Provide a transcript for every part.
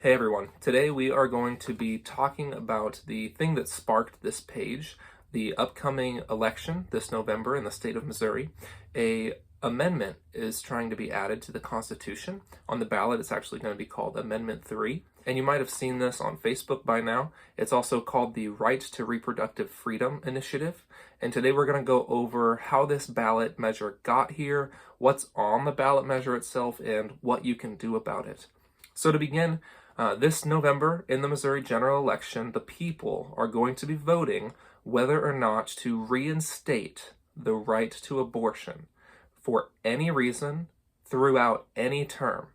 Hey everyone, today we are going to be talking about the thing that sparked this page, the upcoming election this November in the state of Missouri. A amendment is trying to be added to the Constitution. On the ballot, it's actually going to be called Amendment 3, and you might have seen this on Facebook by now. It's also called the Right to Reproductive Freedom Initiative, and today we're going to go over how this ballot measure got here, what's on the ballot measure itself, and what you can do about it. So to begin, this November, in the Missouri general election, the people are going to be voting whether or not to reinstate the right to abortion for any reason throughout any term.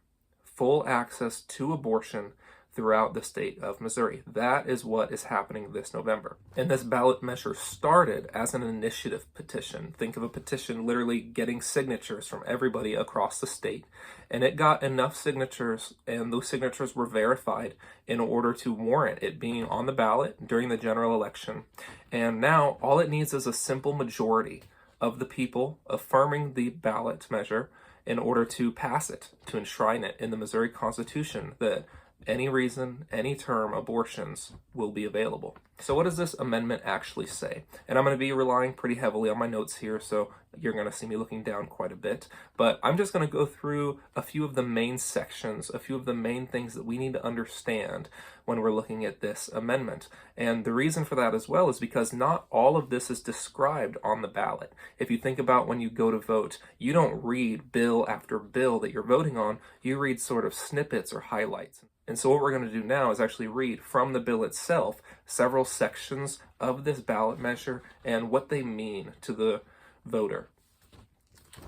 Full access to abortion throughout the state of Missouri. That is what is happening this November. And this ballot measure started as an initiative petition. Think of a petition literally getting signatures from everybody across the state. And it got enough signatures, and those signatures were verified in order to warrant it being on the ballot during the general election. And now all it needs is a simple majority of the people affirming the ballot measure in order to pass it, to enshrine it in the Missouri Constitution that any reason, any term, abortions will be available. So what does this amendment actually say? And I'm going to be relying pretty heavily on my notes here, so you're going to see me looking down quite a bit. But I'm just going to go through a few of the main sections, a few of the main things that we need to understand when we're looking at this amendment. And the reason for that as well is because not all of this is described on the ballot. If you think about when you go to vote, you don't read bill after bill that you're voting on, you read sort of snippets or highlights. And so what we're going to do now is actually read from the bill itself several sections of this ballot measure and what they mean to the voter.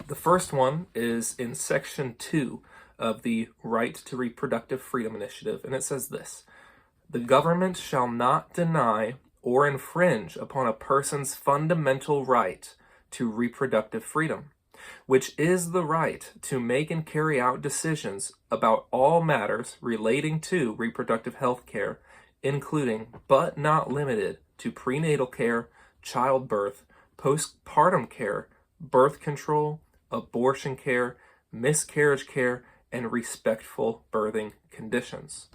The first one is in Section 2 of the Right to Reproductive Freedom Initiative, and it says this: "The government shall not deny or infringe upon a person's fundamental right to reproductive freedom, which is the right to make and carry out decisions about all matters relating to reproductive health care, including, but not limited to, prenatal care, childbirth, postpartum care, birth control, abortion care, miscarriage care, and respectful birthing conditions."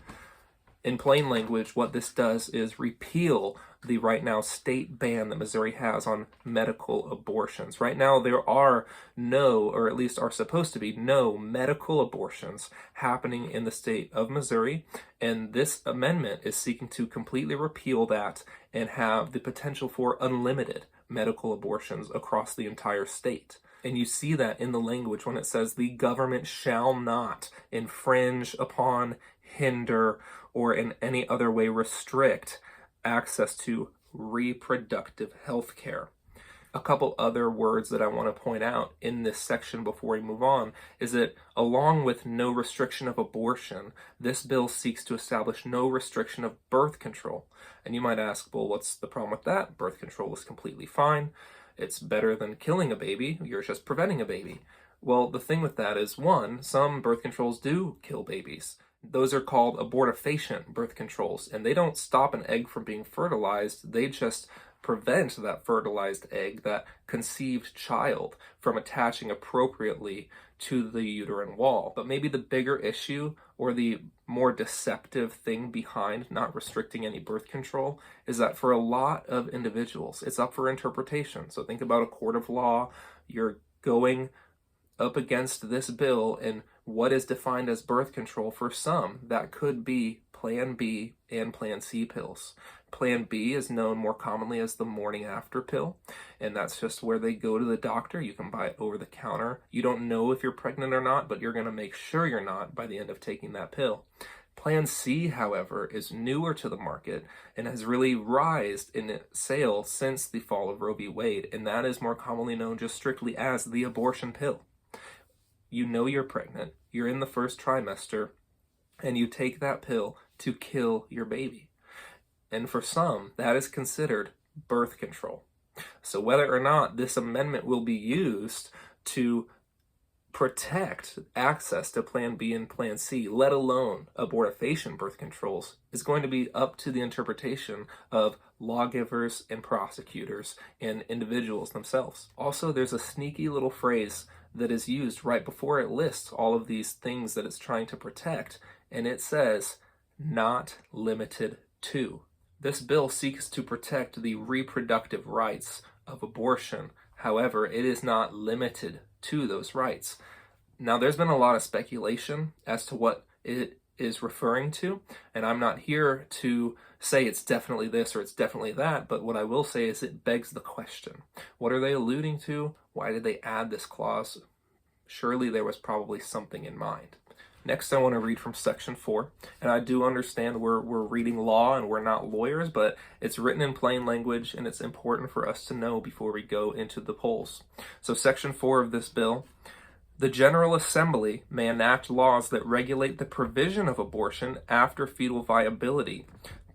In plain language, what this does is repeal the right now state ban that Missouri has on medical abortions. Right now, there are no, or at least are supposed to be no, medical abortions happening in the state of Missouri, and this amendment is seeking to completely repeal that and have the potential for unlimited medical abortions across the entire state. And you see that in the language when it says the government shall not infringe upon, hinder, or in any other way restrict access to reproductive health care. A couple other words that I want to point out in this section before we move on is that along with no restriction of abortion, this bill seeks to establish no restriction of birth control. And you might ask, well, what's the problem with that? Birth control is completely fine. It's better than killing a baby. You're just preventing a baby. Well, the thing with that is, one, some birth controls do kill babies. Those are called abortifacient birth controls, and they don't stop an egg from being fertilized. They just prevent that fertilized egg, that conceived child, from attaching appropriately to the uterine wall. But maybe the bigger issue, or the more deceptive thing behind not restricting any birth control, is that for a lot of individuals, it's up for interpretation. So think about a court of law. You're going up against this bill and what is defined as birth control. For some, that could be Plan B and Plan C pills. Plan B is known more commonly as the morning after pill, and that's just where they go to the doctor. You can buy it over the counter. You don't know if you're pregnant or not, but you're going to make sure you're not by the end of taking that pill. Plan C, however, is newer to the market and has really rised in sale since the fall of Roe v. Wade, and that is more commonly known just strictly as the abortion pill. You know you're pregnant, you're in the first trimester, and you take that pill to kill your baby. And for some, that is considered birth control. So whether or not this amendment will be used to protect access to Plan B and Plan C, let alone abortifacient birth controls, is going to be up to the interpretation of lawgivers and prosecutors and individuals themselves. Also, there's a sneaky little phrase that is used right before it lists all of these things that it's trying to protect, and it says, not limited to. This bill seeks to protect the reproductive rights of abortion. However, it is not limited to those rights. Now, there's been a lot of speculation as to what it is referring to, and I'm not here to say it's definitely this or it's definitely that, but what I will say is it begs the question. What are they alluding to? Why did they add this clause? Surely there was probably something in mind. Next, I want to read from section 4, and I do understand we're reading law and we're not lawyers, but it's written in plain language and it's important for us to know before we go into the polls. So section 4 of this bill: the General Assembly may enact laws that regulate the provision of abortion after fetal viability,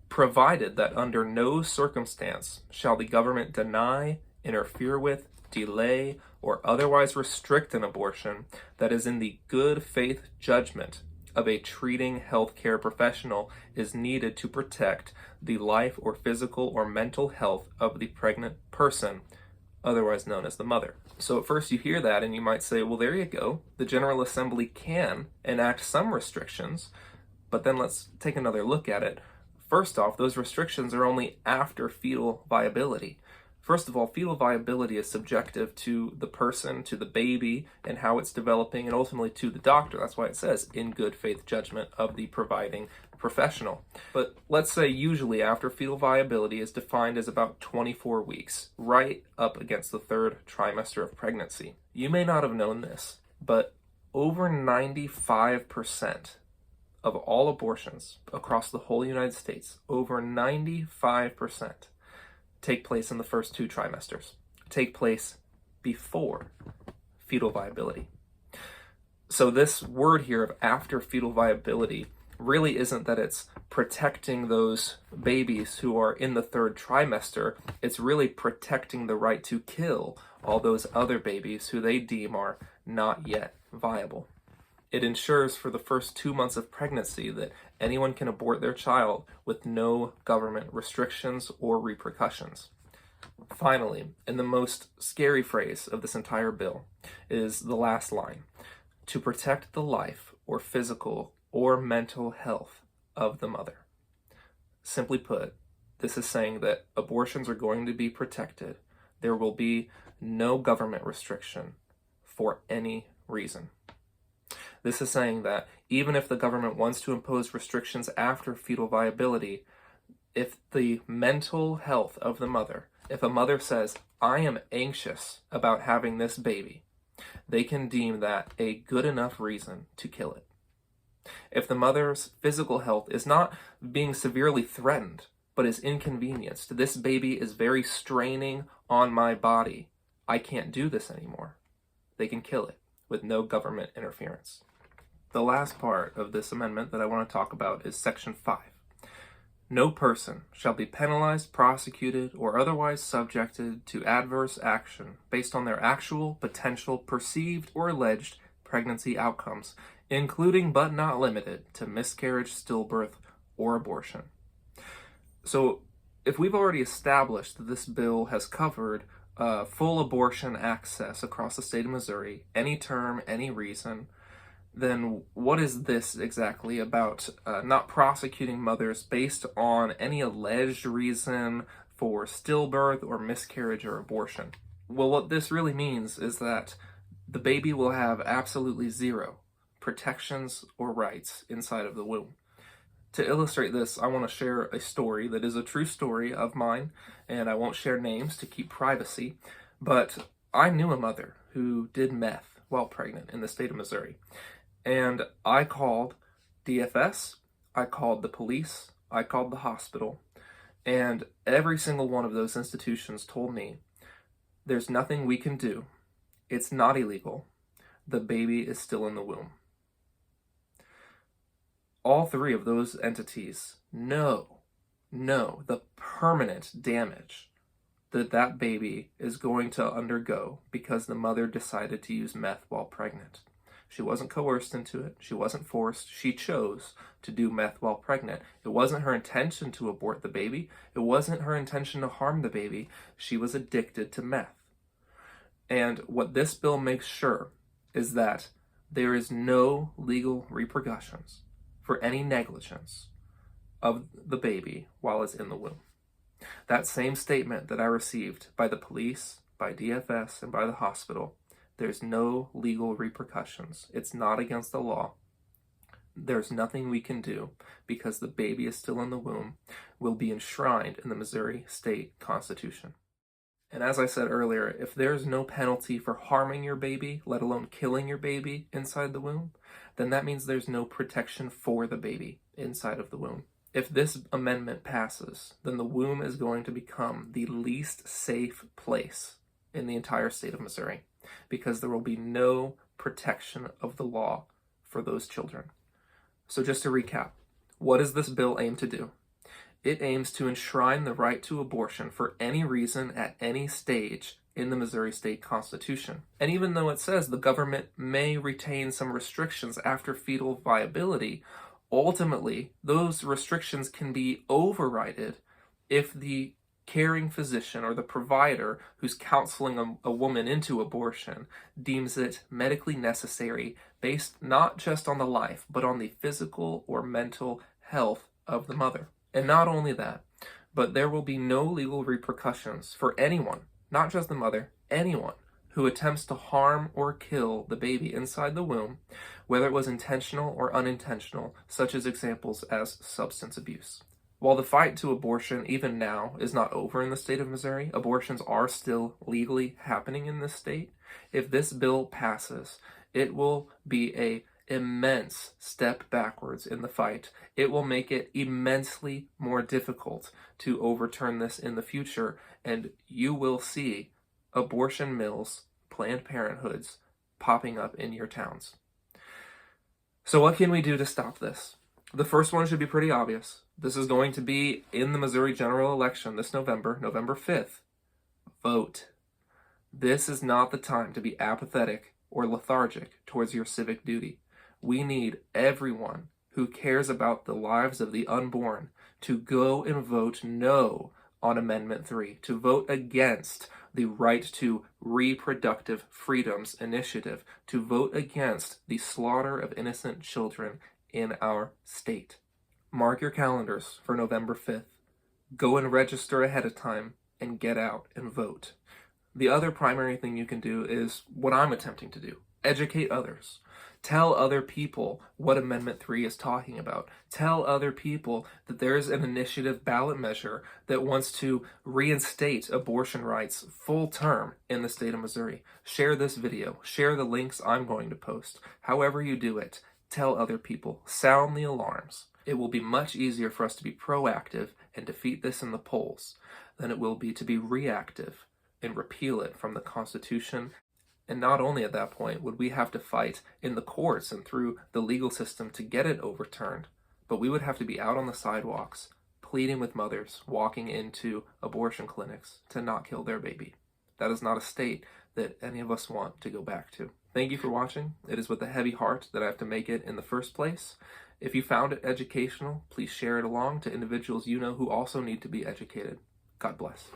provided that under no circumstance shall the government deny, interfere with, delay, or otherwise restrict an abortion that is in the good faith judgment of a treating healthcare professional is needed to protect the life or physical or mental health of the pregnant person, otherwise known as the mother. So at first you hear that and you might say, well, there you go. The General Assembly can enact some restrictions, but then let's take another look at it. First off, those restrictions are only after fetal viability. First of all, fetal viability is subjective to the person, to the baby, and how it's developing, and ultimately to the doctor. That's why it says, in good faith judgment of the providing professional. But let's say usually after fetal viability is defined as about 24 weeks, right up against the third trimester of pregnancy. You may not have known this, but over 95% of all abortions across the whole United States, over 95%, take place in the first 2 trimesters, take place before fetal viability. So this word here of after fetal viability really isn't that it's protecting those babies who are in the 3rd trimester. It's really protecting the right to kill all those other babies who they deem are not yet viable. It ensures for the first 2 months of pregnancy that anyone can abort their child with no government restrictions or repercussions. Finally, and the most scary phrase of this entire bill is the last line: to protect the life or physical or mental health of the mother. Simply put, this is saying that abortions are going to be protected. There will be no government restriction for any reason. This is saying that even if the government wants to impose restrictions after fetal viability, if the mental health of the mother, if a mother says, I am anxious about having this baby, they can deem that a good enough reason to kill it. If the mother's physical health is not being severely threatened, but is inconvenienced, this baby is very straining on my body, I can't do this anymore, they can kill it with no government interference. The last part of this amendment that I want to talk about is Section 5. No person shall be penalized, prosecuted, or otherwise subjected to adverse action based on their actual, potential, perceived, or alleged pregnancy outcomes, including but not limited to miscarriage, stillbirth, or abortion. So, if we've already established that this bill has covered full abortion access across the state of Missouri, any term, any reason, then what is this exactly about not prosecuting mothers based on any alleged reason for stillbirth or miscarriage or abortion? Well, what this really means is that the baby will have absolutely zero protections or rights inside of the womb. To illustrate this, I want to share a story that is a true story of mine, and I won't share names to keep privacy, but I knew a mother who did meth while pregnant in the state of Missouri. And I called DFS, I called the police, I called the hospital, and every single one of those institutions told me, there's nothing we can do. It's not illegal. The baby is still in the womb. All 3 of those entities know the permanent damage that baby is going to undergo because the mother decided to use meth while pregnant. She wasn't coerced into it. She wasn't forced. She chose to do meth while pregnant. It wasn't her intention to abort the baby. It wasn't her intention to harm the baby. She was addicted to meth. And what this bill makes sure is that there is no legal repercussions for any negligence of the baby while it's in the womb. That same statement that I received by the police, by DFS, and by the hospital, there's no legal repercussions. It's not against the law. There's nothing we can do because the baby is still in the womb, will be enshrined in the Missouri State Constitution. And as I said earlier, if there's no penalty for harming your baby, let alone killing your baby inside the womb, then that means there's no protection for the baby inside of the womb. If this amendment passes, then the womb is going to become the least safe place in the entire state of Missouri because there will be no protection of the law for those children. So just to recap, what does this bill aim to do? It aims to enshrine the right to abortion for any reason at any stage in the Missouri State Constitution. And even though it says the government may retain some restrictions after fetal viability, ultimately those restrictions can be overridden if the caring physician or the provider who's counseling a woman into abortion deems it medically necessary based not just on the life, but on the physical or mental health of the mother. And not only that, but there will be no legal repercussions for anyone, not just the mother, anyone who attempts to harm or kill the baby inside the womb, whether it was intentional or unintentional, such as examples as substance abuse. While the fight to abortion, even now, is not over in the state of Missouri, abortions are still legally happening in this state. If this bill passes, it will be an immense step backwards in the fight. It will make it immensely more difficult to overturn this in the future, and you will see abortion mills, Planned Parenthoods, popping up in your towns. So what can we do to stop this? The first one should be pretty obvious. This is going to be in the Missouri general election this November, November 5th. Vote. This is not the time to be apathetic or lethargic towards your civic duty. We need everyone who cares about the lives of the unborn to go and vote no on Amendment 3, to vote against the Right to Reproductive Freedoms Initiative, to vote against the slaughter of innocent children in our state. Mark your calendars for November 5th. Go and register ahead of time and get out and vote. The other primary thing you can do is what I'm attempting to do. Educate others. Tell other people what Amendment 3 is talking about. Tell other people that there's an initiative ballot measure that wants to reinstate abortion rights full term in the state of Missouri. Share this video. Share the links I'm going to post. However you do it, tell other people. Sound the alarms. It will be much easier for us to be proactive and defeat this in the polls than it will be to be reactive and repeal it from the Constitution. And not only at that point would we have to fight in the courts and through the legal system to get it overturned, but we would have to be out on the sidewalks pleading with mothers walking into abortion clinics to not kill their baby. That is not a state that any of us want to go back to. Thank you for watching. It is with a heavy heart that I have to make it in the first place. If you found it educational, please share it along to individuals you know who also need to be educated. God bless.